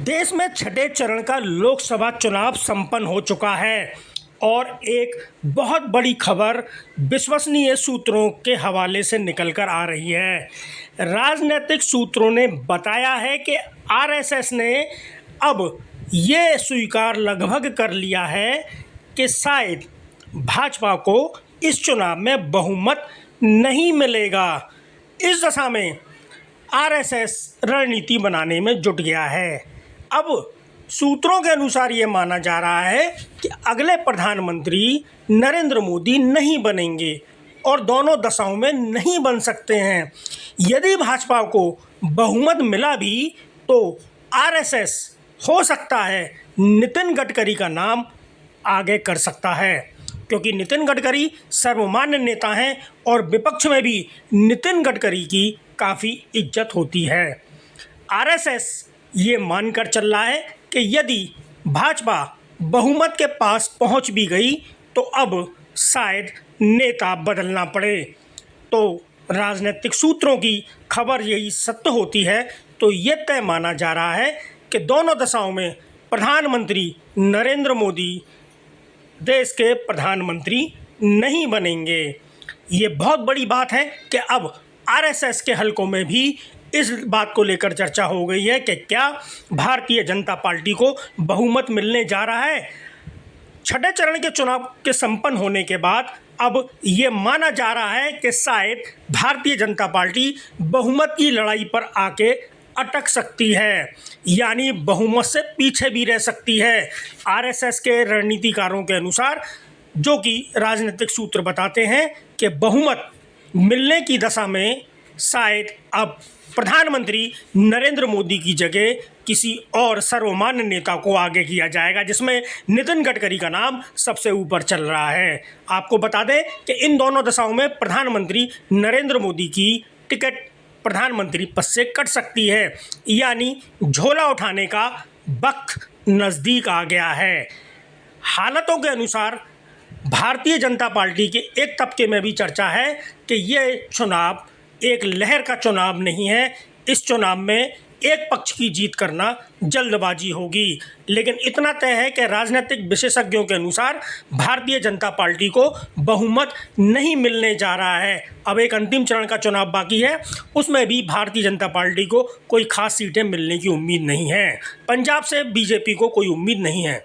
देश में छठे चरण का लोकसभा चुनाव संपन्न हो चुका है और एक बहुत बड़ी खबर विश्वसनीय सूत्रों के हवाले से निकलकर आ रही है। राजनीतिक सूत्रों ने बताया है कि आरएसएस ने अब ये स्वीकार लगभग कर लिया है कि शायद भाजपा को इस चुनाव में बहुमत नहीं मिलेगा। इस दशा में आरएसएस रणनीति बनाने में जुट गया है। अब सूत्रों के अनुसार ये माना जा रहा है कि अगले प्रधानमंत्री नरेंद्र मोदी नहीं बनेंगे और दोनों दशाओं में नहीं बन सकते हैं। यदि भाजपा को बहुमत मिला भी तो आरएसएस हो सकता है नितिन गडकरी का नाम आगे कर सकता है, क्योंकि नितिन गडकरी सर्वमान्य नेता हैं और विपक्ष में भी नितिन गडकरी की काफ़ी इज्जत होती है। आरएसएस ये मानकर चल रहा है कि यदि भाजपा बहुमत के पास पहुंच भी गई तो अब शायद नेता बदलना पड़े। तो राजनीतिक सूत्रों की खबर यही सत्य होती है तो ये तय माना जा रहा है कि दोनों दशाओं में प्रधानमंत्री नरेंद्र मोदी देश के प्रधानमंत्री नहीं बनेंगे। ये बहुत बड़ी बात है कि अब आरएसएस के हलकों में भी इस बात को लेकर चर्चा हो गई है कि क्या भारतीय जनता पार्टी को बहुमत मिलने जा रहा है। छठे चरण के चुनाव के संपन्न होने के बाद अब ये माना जा रहा है कि शायद भारतीय जनता पार्टी बहुमत की लड़ाई पर आके अटक सकती है, यानी बहुमत से पीछे भी रह सकती है। आरएसएस के रणनीतिकारों के अनुसार, जो कि राजनीतिक सूत्र बताते हैं कि बहुमत मिलने की दशा में शायद अब प्रधानमंत्री नरेंद्र मोदी की जगह किसी और सर्वमान्य नेता को आगे किया जाएगा, जिसमें नितिन गडकरी का नाम सबसे ऊपर चल रहा है। आपको बता दें कि इन दोनों दशाओं में प्रधानमंत्री नरेंद्र मोदी की टिकट प्रधानमंत्री पद से कट सकती है, यानी झोला उठाने का वक्त नज़दीक आ गया है। हालातों के अनुसार भारतीय जनता पार्टी के एक तबके में भी चर्चा है कि ये चुनाव एक लहर का चुनाव नहीं है। इस चुनाव में एक पक्ष की जीत करना जल्दबाजी होगी, लेकिन इतना तय है कि राजनीतिक विशेषज्ञों के अनुसार भारतीय जनता पार्टी को बहुमत नहीं मिलने जा रहा है। अब एक अंतिम चरण का चुनाव बाकी है, उसमें भी भारतीय जनता पार्टी को कोई खास सीटें मिलने की उम्मीद नहीं है। पंजाब से बीजेपी को कोई उम्मीद नहीं है।